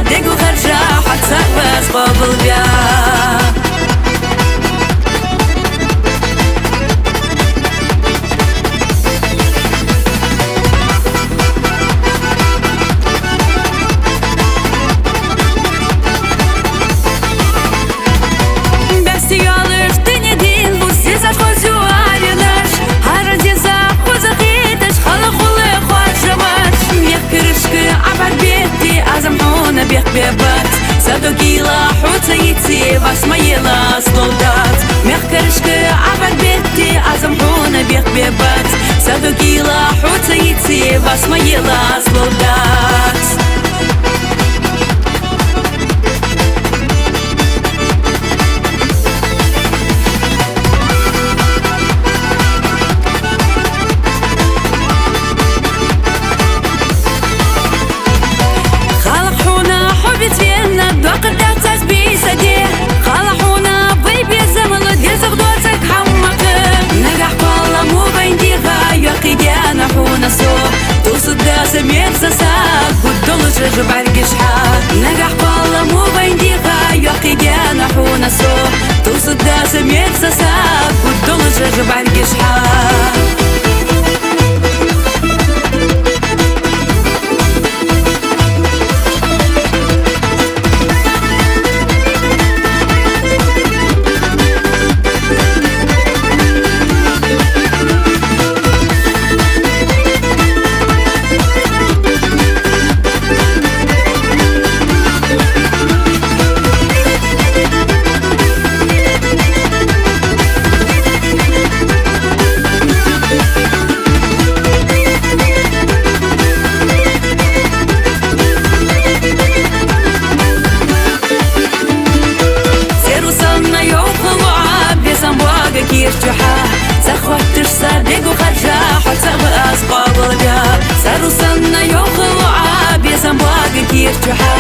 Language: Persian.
دقو خرجا حتى بس قبل بيا Sadogila حوتيتي بس ما يلا سلودات مخكرشك عبر بيتي أزمحونا بيخ بيبات Sadogila حوتيتي بس ما يلا سلودات سمير سساق والدول جرب عرقشها نجح بالله مو بينديها يقي جانا حونا سوق توصد سمير سساق والدول جرب عرقشها سخوتش صدق وخرجا حتى بأسباب الجا سروسنا يوخلوا عاب يسمواق كيرتوحا